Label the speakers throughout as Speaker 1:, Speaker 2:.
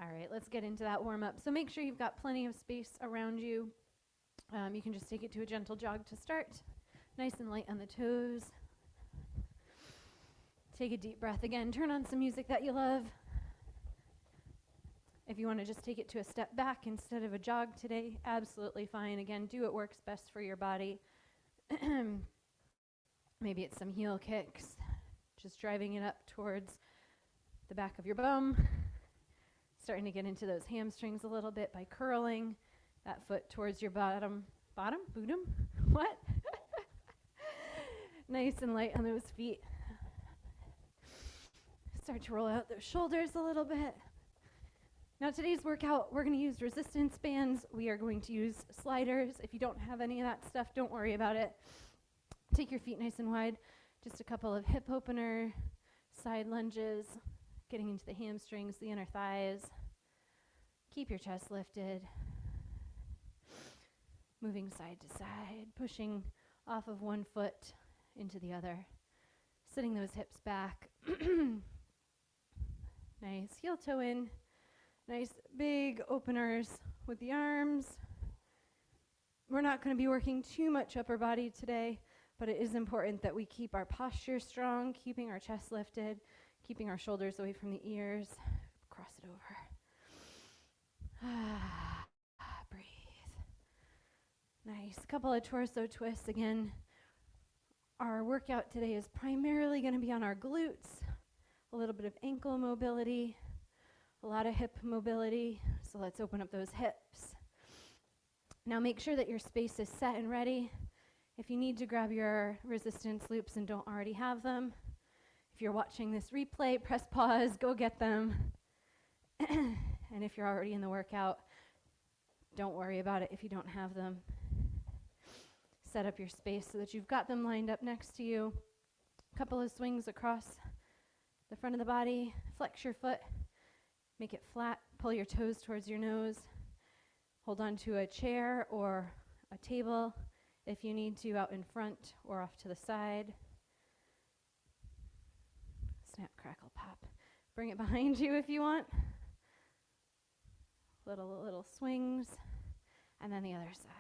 Speaker 1: All right, let's get into that warm-up. So make sure you've got plenty of space around you. You can just take it to a gentle jog to start. Nice and light on the toes. Take a deep breath again. Turn on some music that you love. If you want to just take it to a step back instead of a jog today, absolutely fine. Again, do what works best for your body. Maybe it's some heel kicks, just driving it up towards the back of your bum. Starting to get into those hamstrings a little bit by curling that foot towards your bottom, bootum, what? Nice and light on those feet. Start to roll out those shoulders a little bit. Now today's workout, we're going to use resistance bands. We are going to use sliders. If you don't have any of that stuff, don't worry about it. Take your feet nice and wide. Just a couple of hip opener, side lunges, getting into the hamstrings, the inner thighs. Keep your chest lifted. Moving side to side, pushing off of one foot into the other. Sitting those hips back. Nice heel toe in. Nice big openers with the arms. We're not going to be working too much upper body today, but it is important that we keep our posture strong, keeping our chest lifted, keeping our shoulders away from the ears. Cross it over. Breathe. Nice. Couple of torso twists again. Our workout today is primarily going to be on our glutes, a little bit of ankle mobility, a lot of hip mobility. So let's open up those hips. Now make sure that your space is set and ready. If you need to grab your resistance loops and don't already have them, if you're watching this replay, press pause, go get them. And if you're already in the workout, don't worry about it if you don't have them. Set up your space so that you've got them lined up next to you. A couple of swings across the front of the body. Flex your foot. Make it flat. Pull your toes towards your nose. Hold on to a chair or a table if you need to, out in front or off to the side. Snap, crackle, pop. Bring it behind you if you want. Little swings. And then the other side.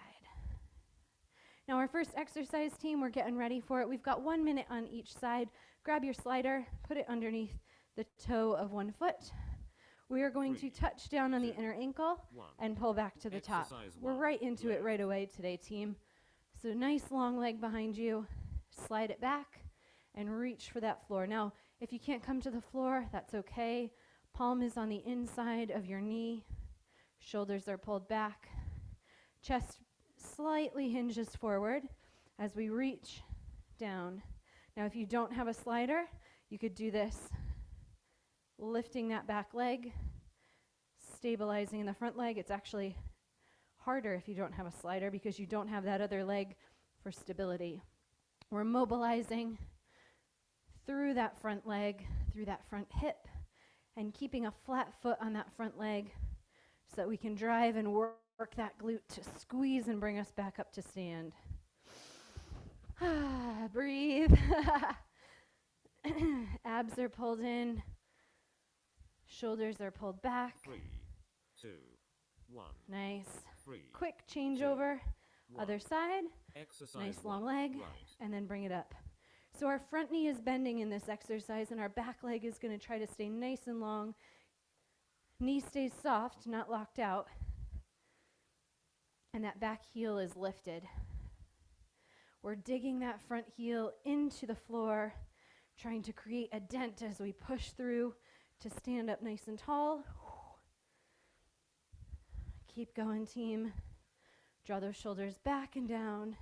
Speaker 1: Now our first exercise, team, we're getting ready for it. We've got 1 minute on each side. Grab your slider, put it underneath the toe of one foot. We are going to touch down on the inner ankle and pull back to the top. We're right into it right away today, team. So nice long leg behind you. Slide it back and reach for that floor. Now, if you can't come to the floor, that's okay. Palm is on the inside of your knee. Shoulders are pulled back. Chest slightly hinges forward as we reach down. Now, if you don't have a slider, you could do this. Lifting that back leg, stabilizing in the front leg. It's actually harder if you don't have a slider because you don't have that other leg for stability. We're mobilizing through that front leg, through that front hip, and keeping a flat foot on that front leg so that we can drive and work that glute to squeeze and bring us back up to stand. Breathe. Abs are pulled in. Shoulders are pulled back.
Speaker 2: 3, 2, 1.
Speaker 1: Nice.
Speaker 2: 3,
Speaker 1: Quick changeover.
Speaker 2: 1.
Speaker 1: Other side.
Speaker 2: Exercise
Speaker 1: Nice
Speaker 2: 1.
Speaker 1: long leg.
Speaker 2: Right.
Speaker 1: And then bring it up. So our front knee is bending in this exercise, and our back leg is going to try to stay nice and long. Knee stays soft, not locked out. And that back heel is lifted. We're digging that front heel into the floor, trying to create a dent as we push through to stand up nice and tall. Keep going, team. Draw those shoulders back and down.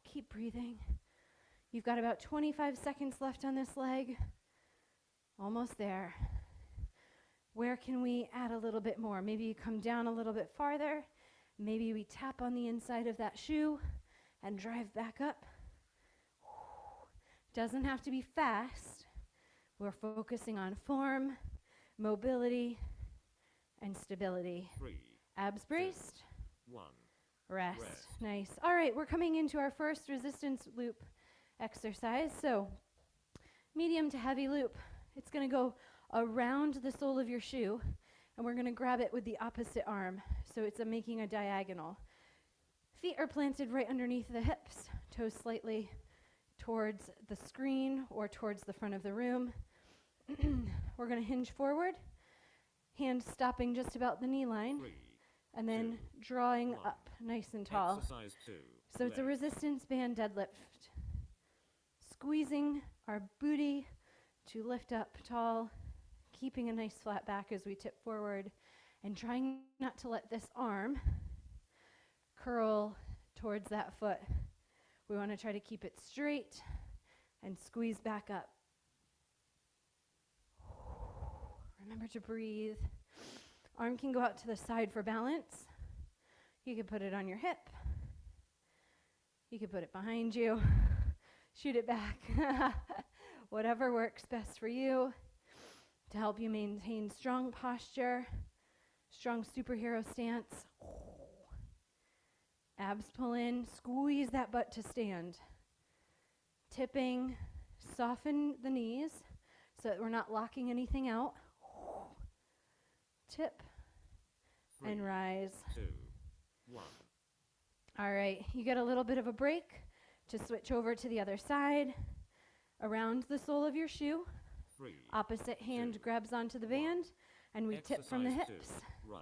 Speaker 1: Keep breathing. You've got about 25 seconds left on this leg. Almost there. Where can we add a little bit more? Maybe you come down a little bit farther. Maybe we tap on the inside of that shoe and drive back up. Doesn't have to be fast. We're focusing on form, mobility, and stability.
Speaker 2: 3,
Speaker 1: Abs braced.
Speaker 2: 1.
Speaker 1: Rest.
Speaker 2: Rest.
Speaker 1: Nice. All right, we're coming into our first resistance loop exercise. So medium to heavy loop. It's going to go around the sole of your shoe, and we're going to grab it with the opposite arm. So it's making a diagonal. Feet are planted right underneath the hips, toes slightly towards the screen or towards the front of the room. We're going to hinge forward, hands stopping just about the knee line,
Speaker 2: 3,
Speaker 1: and then
Speaker 2: 2,
Speaker 1: drawing
Speaker 2: 1.
Speaker 1: up nice and tall.
Speaker 2: Exercise 2.
Speaker 1: So it's a
Speaker 2: left.
Speaker 1: resistance band deadlift. Squeezing our booty to lift up tall, keeping a nice flat back as we tip forward, and trying not to let this arm curl towards that foot. We want to try to keep it straight and squeeze back up. Remember to breathe. Arm can go out to the side for balance. You can put it on your hip. You can put it behind you. Shoot it back. Whatever works best for you to help you maintain strong posture, strong superhero stance. Abs pull in, squeeze that butt to stand. Tipping, soften the knees so that we're not locking anything out. Tip
Speaker 2: 3,
Speaker 1: and rise.
Speaker 2: 2, 1.
Speaker 1: All right, you get a little bit of a break to switch over to the other side. Around the sole of your shoe,
Speaker 2: 3.
Speaker 1: opposite hand
Speaker 2: 2,
Speaker 1: grabs onto the band, and we tip from the
Speaker 2: Exercise
Speaker 1: hips,
Speaker 2: 2, right.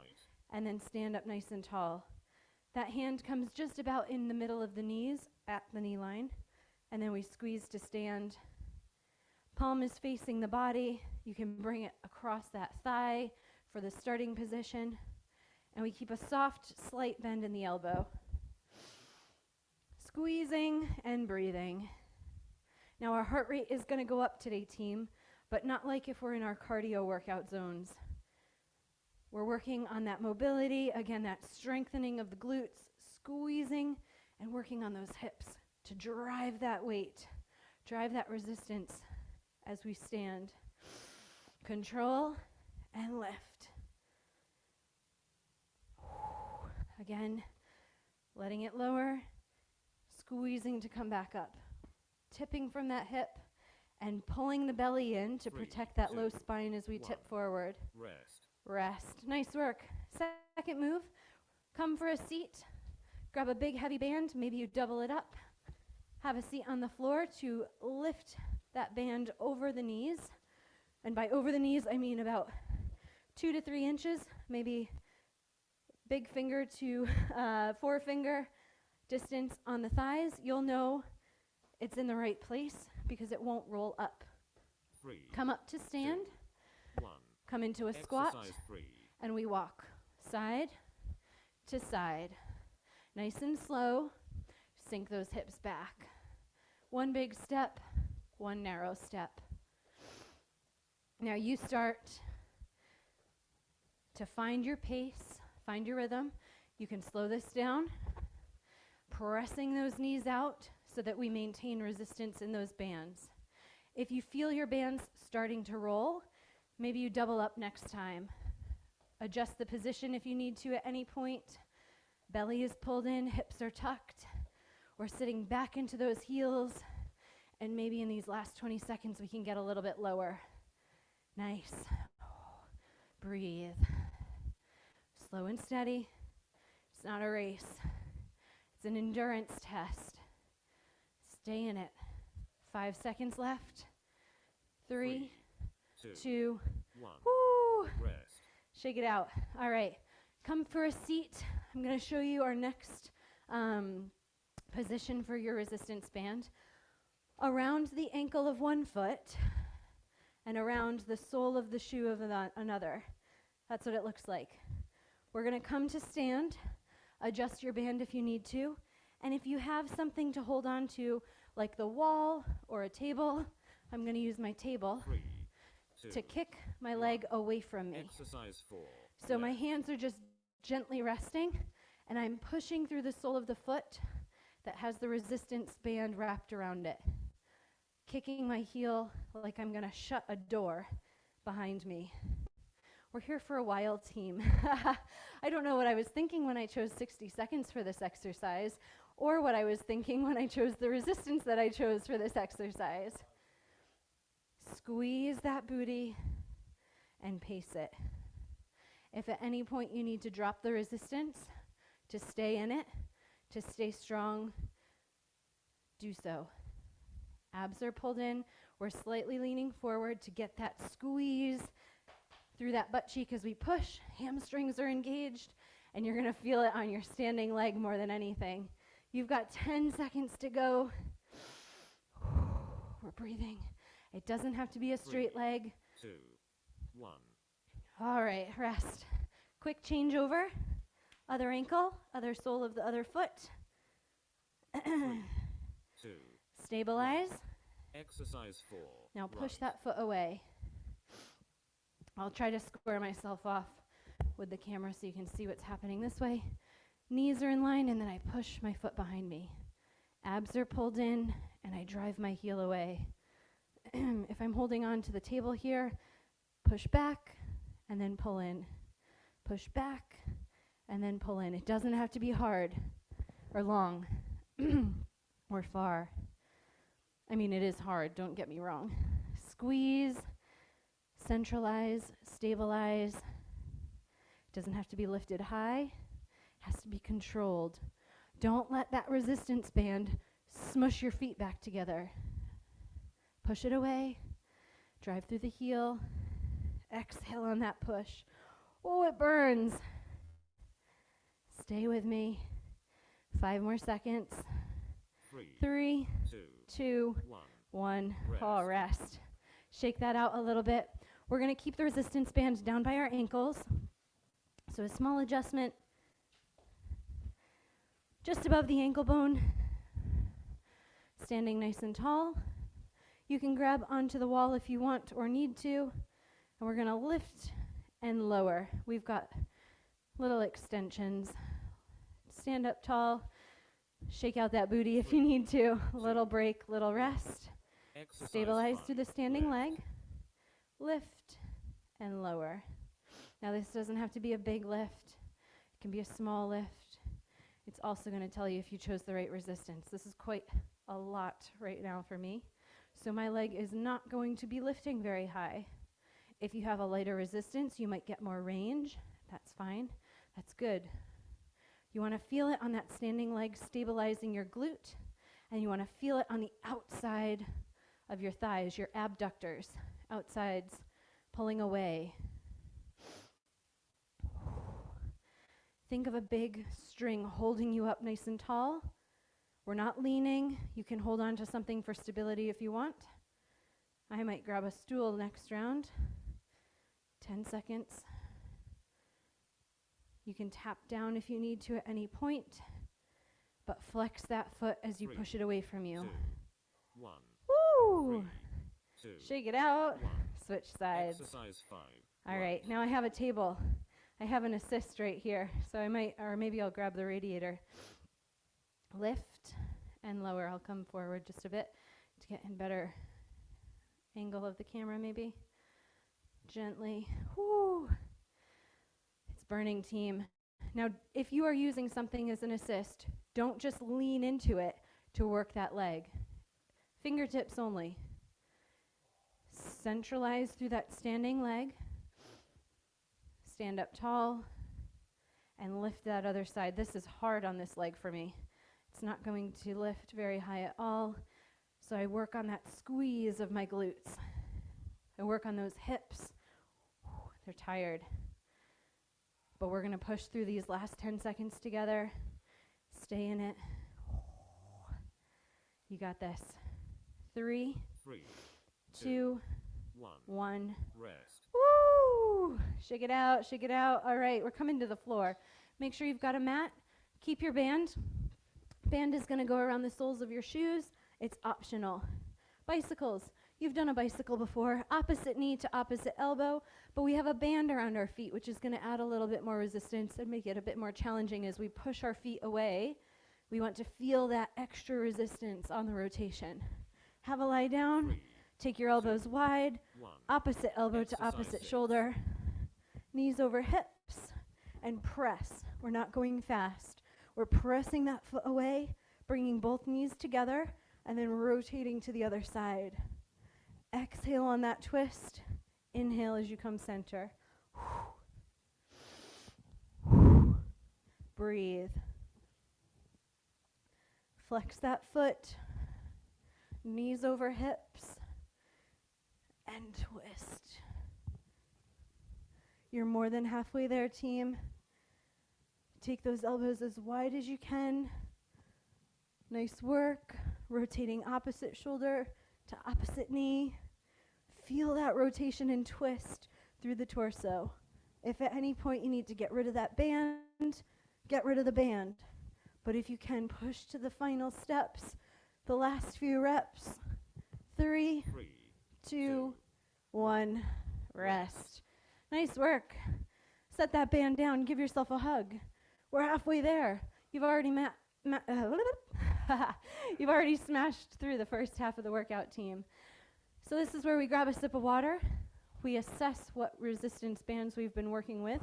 Speaker 1: and then stand up nice and tall. That hand comes just about in the middle of the knees, at the knee line, and then we squeeze to stand. Palm is facing the body. You can bring it across that thigh for the starting position, and we keep a soft, slight bend in the elbow. Squeezing and breathing. Now our heart rate is going to go up today, team, but not like if we're in our cardio workout zones. We're working on that mobility, again, that strengthening of the glutes, squeezing and working on those hips to drive that weight, drive that resistance as we stand. Control and lift. Again, letting it lower, squeezing to come back up. Tipping from that hip and pulling the belly in to
Speaker 2: 3,
Speaker 1: protect that
Speaker 2: 2,
Speaker 1: low spine as we
Speaker 2: 1.
Speaker 1: tip forward.
Speaker 2: Rest.
Speaker 1: Rest. Nice work. Second move, come for a seat. Grab a big heavy band, maybe you double it up. Have a seat on the floor to lift that band over the knees. And by over the knees, I mean about 2 to 3 inches, maybe big finger to forefinger distance on the thighs. You'll know it's in the right place because it won't roll up.
Speaker 2: 3.
Speaker 1: Come up to stand,
Speaker 2: 2, 1.
Speaker 1: come into a squat,
Speaker 2: Exercise 3.
Speaker 1: and we walk side to side. Nice and slow, sink those hips back. One big step, one narrow step. Now you start to find your pace, find your rhythm. You can slow this down, pressing those knees out so that we maintain resistance in those bands. If you feel your bands starting to roll, maybe you double up next time. Adjust the position if you need to at any point. Belly is pulled in, hips are tucked. We're sitting back into those heels, and maybe in these last 20 seconds we can get a little bit lower. Nice. Breathe. Slow and steady. It's not a race. It's an endurance test. Stay in it. 5 seconds left. 3, 2,
Speaker 2: 1.
Speaker 1: woo!
Speaker 2: Rest.
Speaker 1: Shake it out. All right. Come for a seat. I'm going to show you our next position for your resistance band. Around the ankle of one foot and around the sole of the shoe of another. That's what it looks like. We're going to come to stand. Adjust your band if you need to. And if you have something to hold on to, like the wall or a table, I'm going to use my table
Speaker 2: 3, 2,
Speaker 1: to kick my leg away from me.
Speaker 2: Exercise 4.
Speaker 1: So my
Speaker 2: left.
Speaker 1: hands are just gently resting, and I'm pushing through the sole of the foot that has the resistance band wrapped around it. Kicking my heel like I'm going to shut a door behind me. We're here for a while, team. I don't know what I was thinking when I chose 60 seconds for this exercise, or what I was thinking when I chose the resistance that I chose for this exercise. Squeeze that booty. and pace it. If at any point you need to drop the resistance to stay in it, to stay strong, do so. Abs are pulled in. We're slightly leaning forward to get that squeeze through that butt cheek as we push. Hamstrings are engaged, and you're going to feel it on your standing leg more than anything. You've got 10 seconds to go. We're breathing. It doesn't have to be a straight leg.
Speaker 2: 2, 1.
Speaker 1: All right, rest. Quick change over. Other ankle, other sole of the other foot.
Speaker 2: 3, 2.
Speaker 1: Stabilize.
Speaker 2: Exercise 4.
Speaker 1: Now push
Speaker 2: right.
Speaker 1: that foot away. I'll try to square myself off with the camera so you can see what's happening this way. Knees are in line, and then I push my foot behind me. Abs are pulled in, and I drive my heel away. If I'm holding on to the table here, push back, and then pull in. Push back, and then pull in. It doesn't have to be hard or long or far. I mean, it is hard, don't get me wrong. Squeeze, centralize, stabilize. It doesn't have to be lifted high. It has to be controlled. Don't let that resistance band smush your feet back together. Push it away. Drive through the heel. Exhale on that push. Oh, it burns. Stay with me. 5 more seconds. 3, 2, 1. Oh, rest. Shake that out a little bit. We're going to keep the resistance band down by our ankles. So a small adjustment just above the ankle bone. Standing nice and tall. You can grab onto the wall if you want or need to. And we're going to lift and lower. We've got little extensions. Stand up tall. Shake out that booty if you need to. Little break, little rest. Stabilize through the standing leg. Lift and lower. Now this doesn't have to be a big lift. It can be a small lift. It's also going to tell you if you chose the right resistance. This is quite a lot right now for me. So my leg is not going to be lifting very high. If you have a lighter resistance, you might get more range. That's fine. That's good. You want to feel it on that standing leg, stabilizing your glute. And you want to feel it on the outside of your thighs, your abductors, outsides, pulling away. Think of a big string holding you up nice and tall. We're not leaning. You can hold on to something for stability if you want. I might grab a stool next round. 10 seconds. You can tap down if you need to at any point, but flex that foot as you push it away from you.
Speaker 2: 2, 1.
Speaker 1: Woo!
Speaker 2: 3, 2,
Speaker 1: Shake it out.
Speaker 2: 1.
Speaker 1: Switch sides.
Speaker 2: Exercise 5.
Speaker 1: All right, now I have a table. I have an assist right here, so I might, or maybe I'll grab the radiator. Lift and lower. I'll come forward just a bit to get in better angle of the camera maybe. Gently. Woo! It's burning, team. Now, if you are using something as an assist, don't just lean into it to work that leg. Fingertips only. Centralize through that standing leg. Stand up tall and lift that other side. This is hard on this leg for me. It's not going to lift very high at all. So I work on that squeeze of my glutes. I work on those hips. They're tired. But we're going to push through these last 10 seconds together. Stay in it. You got this. 3, 2, 1.
Speaker 2: Rest.
Speaker 1: Woo! Shake it out, shake it out. All right, we're coming to the floor. Make sure you've got a mat. Keep your band. Band is going to go around the soles of your shoes. It's optional. Bicycles. You've done a bicycle before. Opposite knee to opposite elbow. But we have a band around our feet, which is going to add a little bit more resistance and make it a bit more challenging as we push our feet away. We want to feel that extra resistance on the rotation. Have a lie down.
Speaker 2: 3,
Speaker 1: Take your elbows wide.
Speaker 2: 1.
Speaker 1: Opposite elbow to
Speaker 2: Exercise
Speaker 1: opposite
Speaker 2: 6.
Speaker 1: shoulder. Knees over hips. And press. We're not going fast. We're pressing that foot away, bringing both knees together, and then rotating to the other side. Exhale on that twist. Inhale as you come center. Breathe. Flex that foot, knees over hips, and twist. You're more than halfway there, team. Take those elbows as wide as you can. Nice work. Rotating opposite shoulder to opposite knee. Feel that rotation and twist through the torso. If at any point you need to get rid of that band, get rid of the band. But if you can, push to the final steps, the last few reps. 3, 2, 1, rest. Nice work. Set that band down, give yourself a hug. We're halfway there. You've already you've already smashed through the first half of the workout, team. So this is where we grab a sip of water. We assess what resistance bands we've been working with.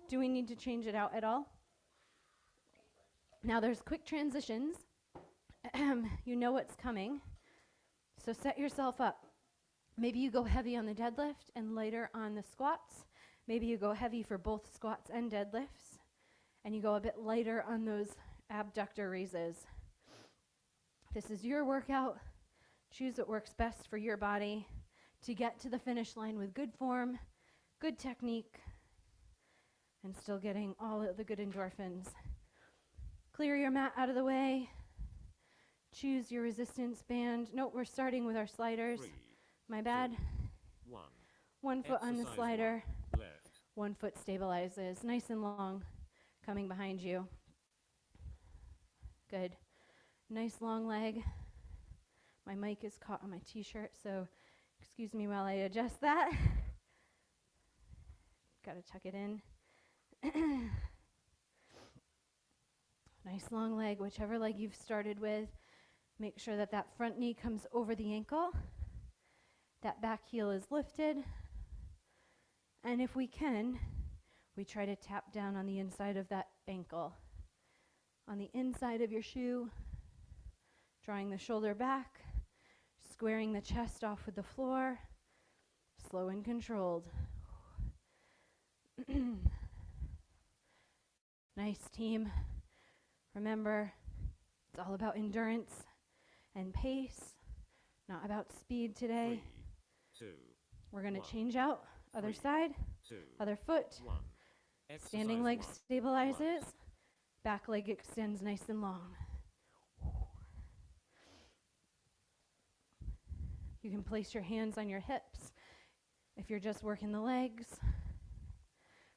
Speaker 1: Do we need to change it out at all? Now there's quick transitions. You know what's coming. So set yourself up. Maybe you go heavy on the deadlift and lighter on the squats. Maybe you go heavy for both squats and deadlifts. And you go a bit lighter on those abductor raises. This is your workout. Choose what works best for your body to get to the finish line with good form, good technique, and still getting all of the good endorphins. Clear your mat out of the way. Choose your resistance band. Nope, we're starting with our sliders.
Speaker 2: 3,
Speaker 1: My bad.
Speaker 2: 2, 1.
Speaker 1: 1 foot on the
Speaker 2: Exercise
Speaker 1: slider.
Speaker 2: 1, left.
Speaker 1: 1 foot stabilizes. Nice and long. Coming behind you. Good. Nice long leg. My mic is caught on my t-shirt, so excuse me while I adjust that. Gotta tuck it in. Nice long leg, whichever leg you've started with. Make sure that that front knee comes over the ankle. That back heel is lifted. And if we can, we try to tap down on the inside of that ankle. On the inside of your shoe, drawing the shoulder back, squaring the chest off with the floor, slow and controlled. Nice, team. Remember, it's all about endurance and pace, not about speed today.
Speaker 2: 3, 2,
Speaker 1: We're going to
Speaker 2: 1.
Speaker 1: change out. Other
Speaker 2: 3,
Speaker 1: side,
Speaker 2: 2,
Speaker 1: other foot.
Speaker 2: 1.
Speaker 1: Standing leg
Speaker 2: Exercise
Speaker 1: stabilizes. Back leg extends nice and long. You can place your hands on your hips if you're just working the legs.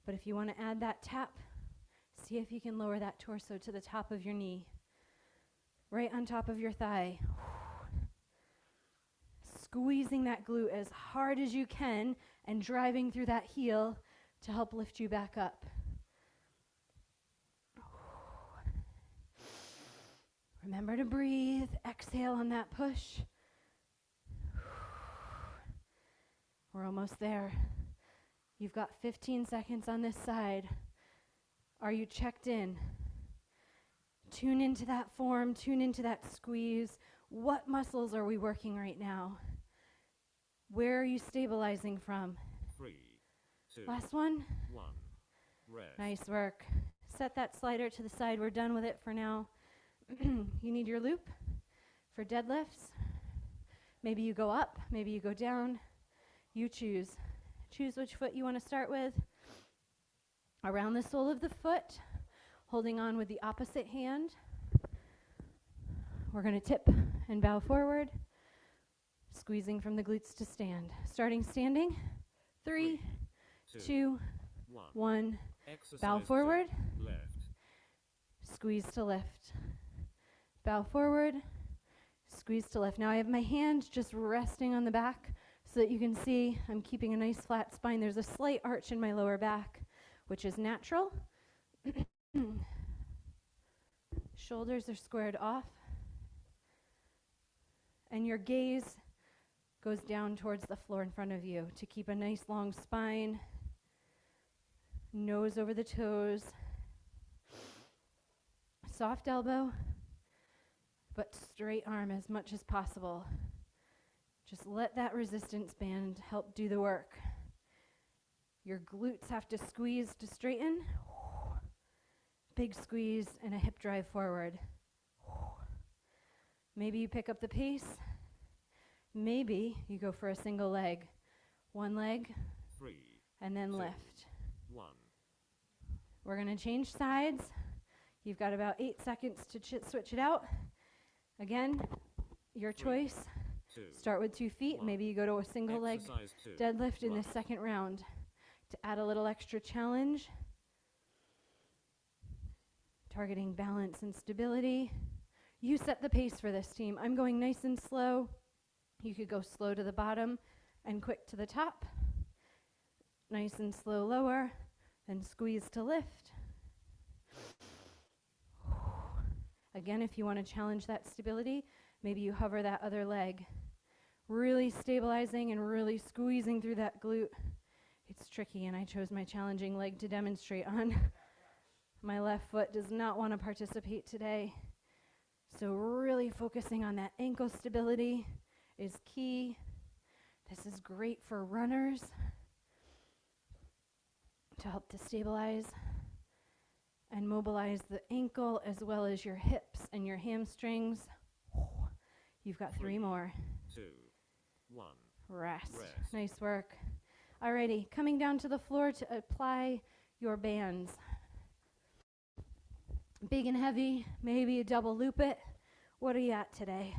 Speaker 1: But if you want to add that tap, see if you can lower that torso to the top of your knee, right on top of your thigh. Squeezing that glute as hard as you can and driving through that heel to help lift you back up. Remember to breathe. Exhale on that push. We're almost there. You've got 15 seconds on this side. Are you checked in? Tune into that form, tune into that squeeze. What muscles are we working right now? Where are you stabilizing from?
Speaker 2: 3, 2,
Speaker 1: Last one.
Speaker 2: 1. Rest.
Speaker 1: Nice work. Set that slider to the side. We're done with it for now. You need your loop for deadlifts. Maybe you go up, maybe you go down. You choose. Choose which foot you want to start with. Around the sole of the foot, holding on with the opposite hand. We're going to tip and bow forward, squeezing from the glutes to stand. Starting standing. 3, 2, 1.
Speaker 2: Exercise
Speaker 1: Bow forward.
Speaker 2: 2, left.
Speaker 1: Squeeze to lift. Bow forward. Squeeze to lift. Now I have my hand just resting on the back so that you can see I'm keeping a nice flat spine. There's a slight arch in my lower back, which is natural. Shoulders are squared off. And your gaze goes down towards the floor in front of you to keep a nice long spine. Nose over the toes. Soft elbow, but straight arm as much as possible. Just let that resistance band help do the work. Your glutes have to squeeze to straighten. Big squeeze and a hip drive forward. Maybe you pick up the pace. Maybe you go for a single leg. One leg,
Speaker 2: 3,
Speaker 1: and then
Speaker 2: 2,
Speaker 1: lift.
Speaker 2: 1.
Speaker 1: We're going to change sides. You've got about 8 seconds to switch it out. Again, your
Speaker 2: 3,
Speaker 1: choice.
Speaker 2: 2,
Speaker 1: Start with 2 feet.
Speaker 2: 1.
Speaker 1: Maybe you go to a single leg
Speaker 2: Exercise 2.
Speaker 1: deadlift in the
Speaker 2: Right.
Speaker 1: second round to add a little extra challenge. Targeting balance and stability. You set the pace for this team. I'm going nice and slow. You could go slow to the bottom and quick to the top. Nice and slow lower, and squeeze to lift. Again, if you want to challenge that stability, maybe you hover that other leg. Really stabilizing and really squeezing through that glute. It's tricky, and I chose my challenging leg to demonstrate on. My left foot does not want to participate today. So really focusing on that ankle stability is key. This is great for runners to help to stabilize and mobilize the ankle as well as your hips and your hamstrings. You've got 3 more.
Speaker 2: 2, 1.
Speaker 1: Rest.
Speaker 2: Rest.
Speaker 1: Nice work. Alrighty, coming down to the floor to apply your bands. Big and heavy, maybe a double loop it. What are you at today?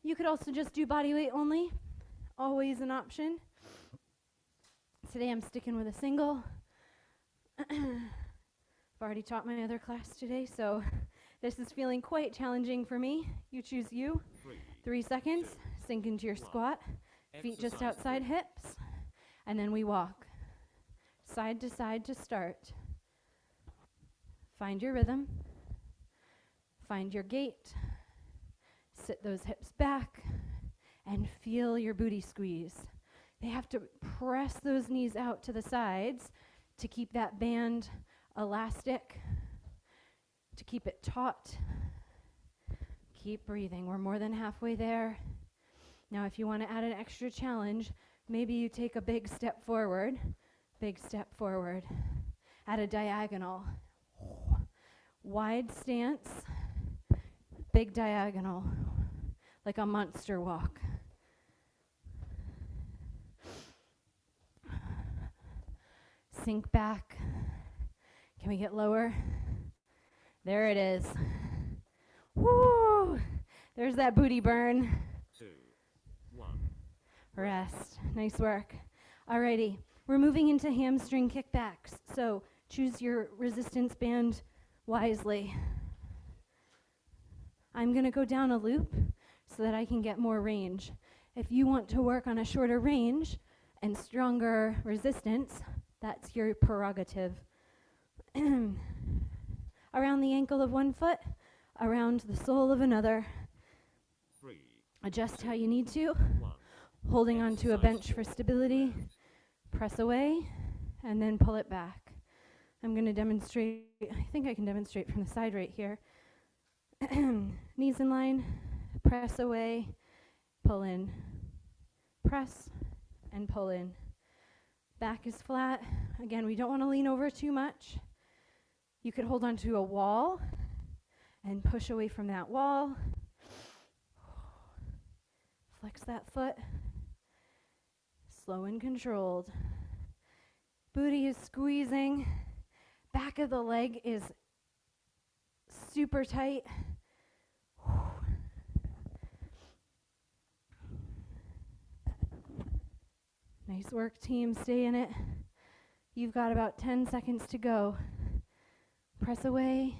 Speaker 1: You could also just do body weight only. Always an option. Today I'm sticking with a single. I've already taught my other class today, so this is feeling quite challenging for me. You choose you. 3 seconds,
Speaker 2: 2,
Speaker 1: sink into your
Speaker 2: 1.
Speaker 1: squat. Feet just
Speaker 2: Exercise
Speaker 1: outside
Speaker 2: 3.
Speaker 1: hips. And then we walk. Side to side to start. Find your rhythm. Find your gait. Sit those hips back and feel your booty squeeze. They have to press those knees out to the sides to keep that band elastic, to keep it taut. Keep breathing. We're more than halfway there. Now, if you want to add an extra challenge, maybe you take a big step forward, at a diagonal. Wide stance, big diagonal, like a monster walk. Sink back. Can we get lower? There it is. Woo! There's that booty burn.
Speaker 2: 2, 1.
Speaker 1: Rest. Nice work. Alrighty, we're moving into hamstring kickbacks. So choose your resistance band wisely. I'm going to go down a loop so that I can get more range. If you want to work on a shorter range and stronger resistance, that's your prerogative. Around the ankle of one foot, around the sole of another.
Speaker 2: 3,
Speaker 1: Adjust how you need to.
Speaker 2: 1.
Speaker 1: Holding onto a bench for stability. Press away, and then pull it back. I'm going to demonstrate, I think I can demonstrate from the side right here. Knees in line, press away, pull in. Press, and pull in. Back is flat. Again, we don't want to lean over too much. You could hold onto a wall and push away from that wall. Flex that foot. Slow and controlled. Booty is squeezing. Back of the leg is super tight. Nice work, team. Stay in it. You've got about 10 seconds to go. Press away,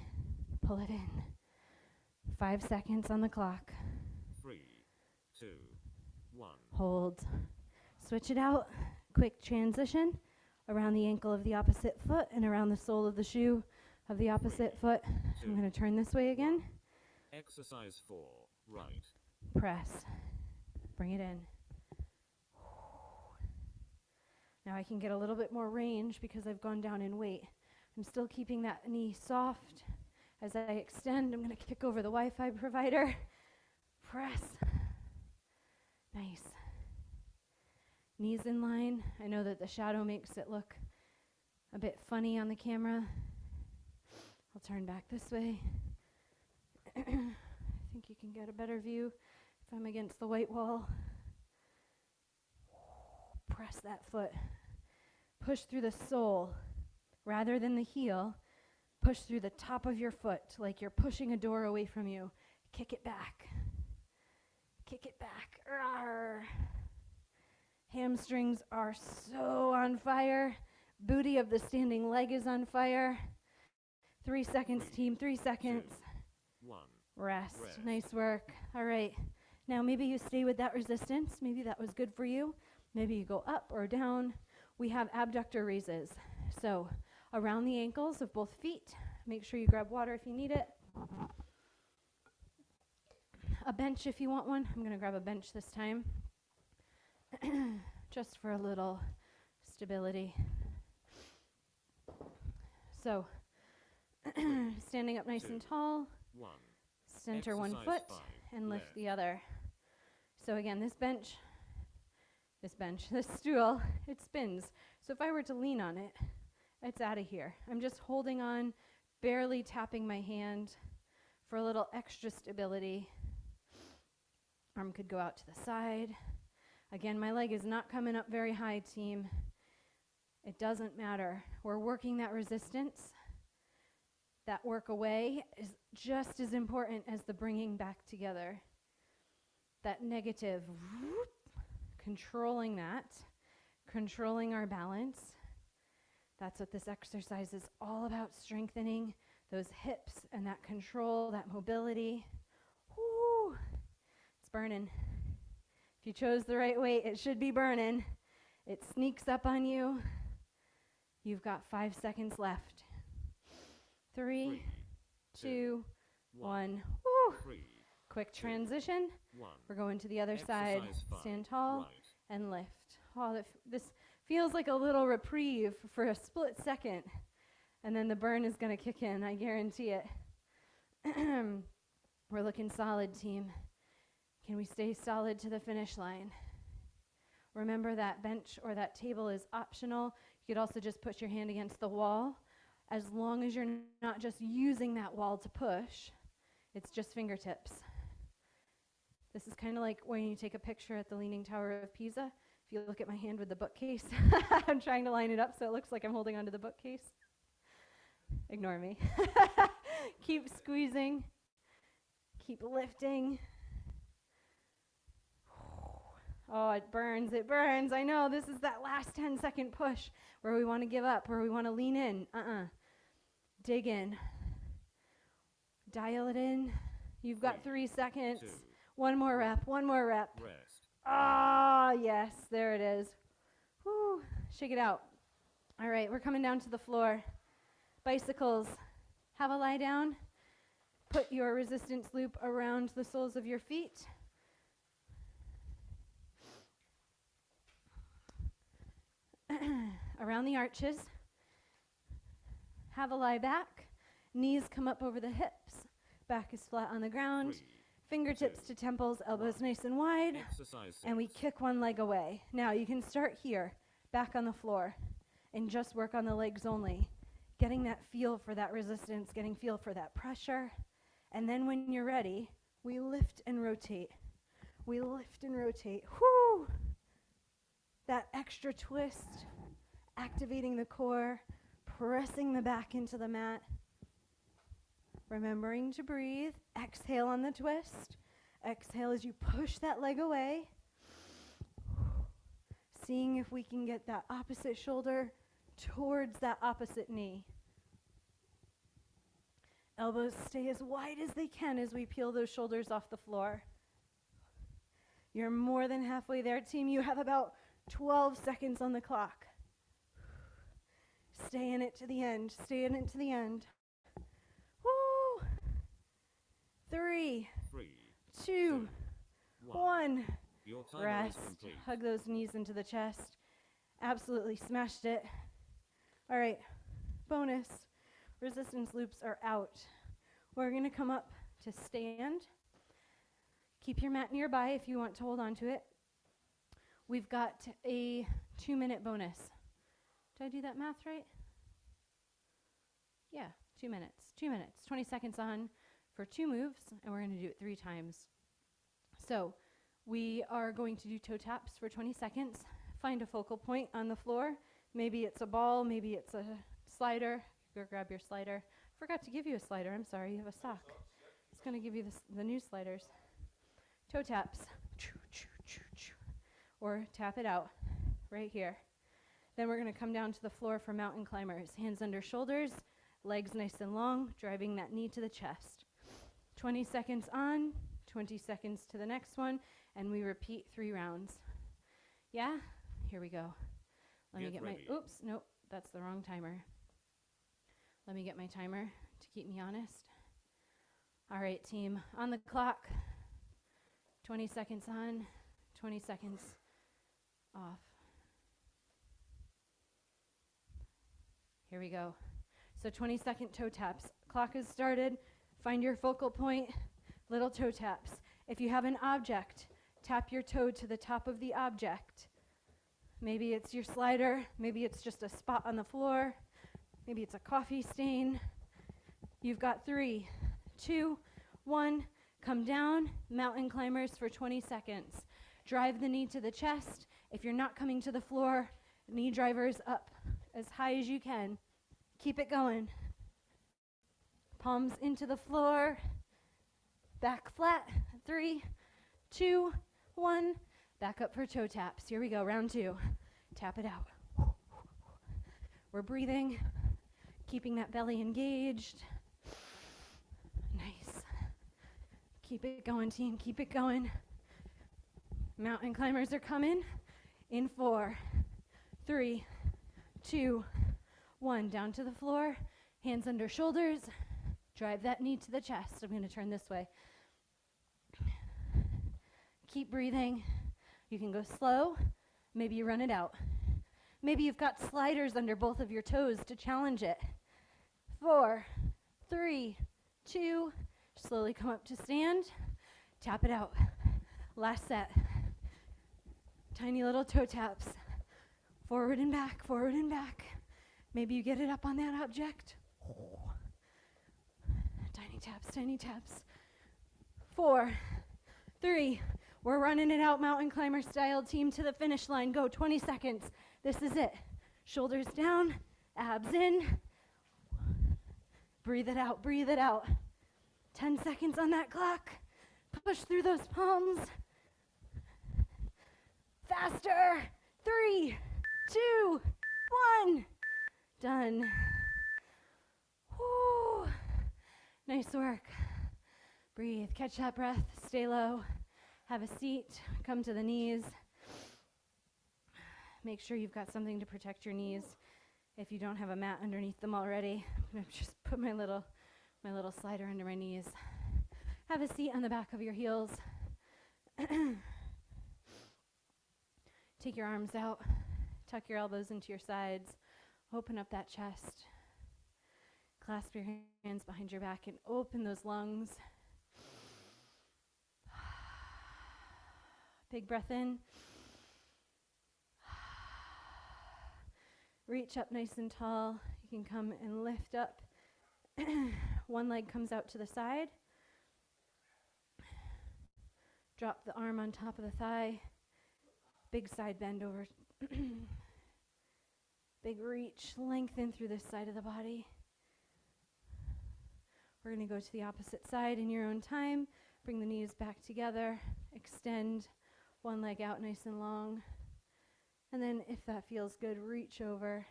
Speaker 1: pull it in. 5 seconds on the clock.
Speaker 2: 3, 2, 1.
Speaker 1: Hold. Switch it out. Quick transition around the ankle of the opposite foot and around the sole of the shoe of the opposite foot. I'm going to turn this way again.
Speaker 2: Exercise 4, right.
Speaker 1: Press. Bring it in. Now I can get a little bit more range because I've gone down in weight. I'm still keeping that knee soft. As I extend, I'm going to kick over the Wi-Fi provider. Press. Nice. Knees in line. I know that the shadow makes it look a bit funny on the camera. I'll turn back this way. I think you can get a better view if I'm against the white wall. Press that foot. Push through the sole rather than the heel. Push through the top of your foot like you're pushing a door away from you. Kick it back. Kick it back. Rawr. Hamstrings are so on fire. Booty of the standing leg is on fire. 3 seconds, team. 3 seconds.
Speaker 2: 2, 1.
Speaker 1: Rest.
Speaker 2: Rest.
Speaker 1: Nice work. All right. Now maybe you stay with that resistance. Maybe that was good for you. Maybe you go up or down. We have abductor raises. So around the ankles of both feet. Make sure you grab water if you need it. A bench if you want one. I'm going to grab a bench this time. Just for a little stability. So, standing up nice
Speaker 2: 2,
Speaker 1: and tall.
Speaker 2: 1.
Speaker 1: Center one
Speaker 2: Exercise
Speaker 1: foot
Speaker 2: 5,
Speaker 1: and lift
Speaker 2: left.
Speaker 1: the other. So again, this stool, it spins. So if I were to lean on it, it's out of here. I'm just holding on, barely tapping my hand for a little extra stability. Arm could go out to the side. Again, my leg is not coming up very high, team. It doesn't matter. We're working that resistance. That work away is just as important as the bringing back together. That negative, controlling that, controlling our balance. That's what this exercise is all about, strengthening those hips and that control, that mobility. Woo! It's burning. If you chose the right weight, it should be burning. It sneaks up on you. You've got 5 seconds left. 3, 2, 1. Woo!
Speaker 2: 3,
Speaker 1: Quick
Speaker 2: 2,
Speaker 1: transition.
Speaker 2: 1.
Speaker 1: We're going to the other side.
Speaker 2: Exercise 5,
Speaker 1: Stand tall
Speaker 2: right.
Speaker 1: and lift. Oh, this feels like a little reprieve for a split second. And then the burn is going to kick in. I guarantee it. We're looking solid, team. Can we stay solid to the finish line? Remember that bench or that table is optional. You could also just put your hand against the wall. As long as you're not just using that wall to push, it's just fingertips. This is kind of like when you take a picture at the Leaning Tower of Pisa. If you look at my hand with the bookcase, I'm trying to line it up so it looks like I'm holding onto the bookcase. Ignore me. Keep squeezing. Keep lifting. Oh, it burns, it burns. I know, this is that last 10-second push where we want to give up, where we want to lean in. Dig in. Dial it in. You've got 3 seconds.
Speaker 2: 2,
Speaker 1: One more rep, one more rep.
Speaker 2: Rest.
Speaker 1: Ah, yes, there it is. Whew, shake it out. All right, we're coming down to the floor. Bicycles, have a lie down. Put your resistance loop around the soles of your feet. Around the arches. Have a lie back. Knees come up over the hips. Back is flat on the ground.
Speaker 2: 3,
Speaker 1: Fingertips
Speaker 2: 2,
Speaker 1: to temples, elbows nice and wide.
Speaker 2: Exercise 6.
Speaker 1: And we kick one leg away. Now you can start here, back on the floor, and just work on the legs only. Getting that feel for that resistance, getting feel for that pressure. And then when you're ready, we lift and rotate. We lift and rotate. Whoo! That extra twist, activating the core, pressing the back into the mat. Remembering to breathe. Exhale on the twist. Exhale as you push that leg away. Seeing if we can get that opposite shoulder towards that opposite knee. Elbows stay as wide as they can as we peel those shoulders off the floor. You're more than halfway there, team. You have about 12 seconds on the clock. Stay in it to the end. Stay in it to the end. Woo! 3, 2, 1.
Speaker 2: Your timer
Speaker 1: Rest.
Speaker 2: is complete.
Speaker 1: Hug those knees into the chest. Absolutely smashed it. All right. Bonus. Resistance loops are out. We're going to come up to stand. Keep your mat nearby if you want to hold on to it. we've got a 2-minute bonus. Did I do that math right? Yeah, 2 minutes. 2 minutes, 20 seconds on for 2 moves, and we're going to do it 3 times. So we are going to do toe taps for 20 seconds. Find a focal point on the floor. Maybe it's a ball, maybe it's a slider. Go grab your slider. Forgot to give you a slider. I'm sorry, you have a sock. It's going to give you the new sliders. Toe taps. Or tap it out right here. Then we're going to come down to the floor for mountain climbers. Hands under shoulders, legs nice and long, driving that knee to the chest. 20 seconds on, 20 seconds to the next one, and we repeat 3 rounds. Yeah? Here we go. Let me get my, oops, nope, that's the wrong timer. Let me get my timer to keep me honest. All right, team, on the clock. 20 seconds on, 20 seconds off. Here we go. So 20-second toe taps. Clock has started. Find your focal point. Little toe taps. If you have an object, tap your toe to the top of the object. Maybe it's your slider. Maybe it's just a spot on the floor. Maybe it's a coffee stain. You've got 3, 2, 1. Come down. Mountain climbers for 20 seconds. Drive the knee to the chest. If you're not coming to the floor, knee drivers up as high as you can. Keep it going. Palms into the floor. Back flat. 3, 2, 1. Back up for toe taps. Here we go, round 2. Tap it out. We're breathing, keeping that belly engaged. Nice. Keep it going, team. Keep it going. Mountain climbers are coming. In 4, 3, 2, 1. Down to the floor. Hands under shoulders. Drive that knee to the chest. I'm going to turn this way. Keep breathing. You can go slow. Maybe you run it out. Maybe you've got sliders under both of your toes to challenge it. 4, 3, 2. Slowly come up to stand. Tap it out. Last set. Tiny little toe taps. Forward and back, forward and back. Maybe you get it up on that object. Tiny taps, tiny taps. 4, 3. We're running it out, mountain climber style, team, to the finish line. Go, 20 seconds. This is it. Shoulders down, abs in. Breathe it out, breathe it out. 10 seconds on that clock. Push through those palms. Faster. 3, 2, 1. Done. Whew. Nice work. Breathe, catch that breath, stay low. Have a seat, come to the knees. Make sure you've got something to protect your knees. If you don't have a mat underneath them already, I'm going to just put my little slider under my knees. Have a seat on the back of your heels. Take your arms out. Tuck your elbows into your sides. Open up that chest. Clasp your hands behind your back and open those lungs. Big breath in. Reach up nice and tall. You can come and lift up. One leg comes out to the side. Drop the arm on top of the thigh. Big side bend over. Big reach, lengthen through this side of the body. We're going to go to the opposite side in your own time. Bring the knees back together. Extend one leg out nice and long. And then if that feels good, reach over.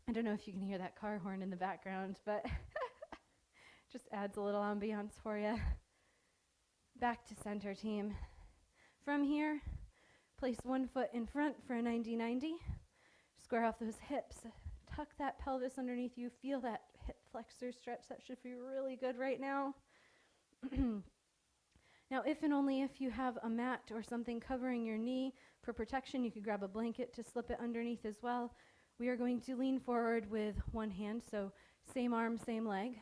Speaker 1: I don't know if you can hear that car horn in the background, but just adds a little ambiance for you. Back to center, team. From here, place one foot in front for a 90-90. Square off those hips. Tuck that pelvis underneath you. Feel that hip flexor stretch. That should feel really good right now. Now, if and only if you have a mat or something covering your knee for protection, you could grab a blanket to slip it underneath as well. We are going to lean forward with one hand, so same arm, same leg.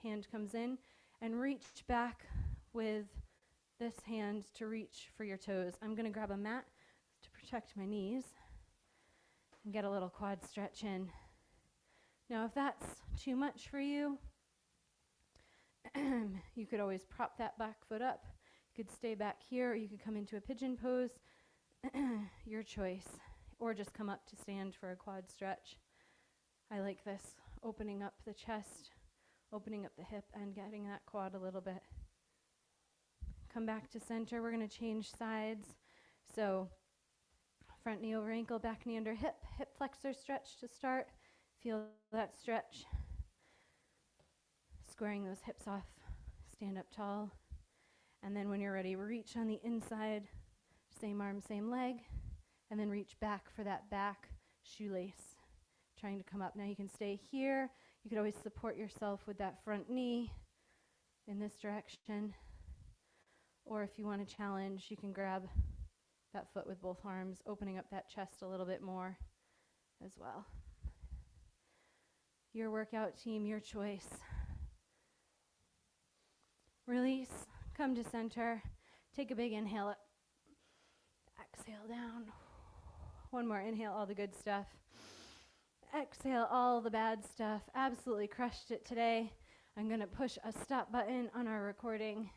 Speaker 1: Hand comes in, and reach back with this hand to reach for your toes. I'm going to grab a mat to protect my knees and get a little quad stretch in. Now, if that's too much for you, you could always prop that back foot up. You could stay back here, or you could come into a pigeon pose. Your choice. Or just come up to stand for a quad stretch. I like this, opening up the chest, opening up the hip, and getting that quad a little bit. Come back to center. We're going to change sides. So front knee over ankle, back knee under hip, hip flexor stretch to start. Feel that stretch. Squaring those hips off, stand up tall. And then when you're ready, reach on the inside, same arm, same leg, and then reach back for that back shoelace. Trying to come up. Now you can stay here. You could always support yourself with that front knee in this direction. Or if you want to challenge, you can grab that foot with both arms, opening up that chest a little bit more as well. Your workout team, your choice. Release, come to center, take a big inhale up, exhale down. One more inhale, all the good stuff. Exhale, all the bad stuff. Absolutely crushed it today. I'm going to push a stop button on our recording.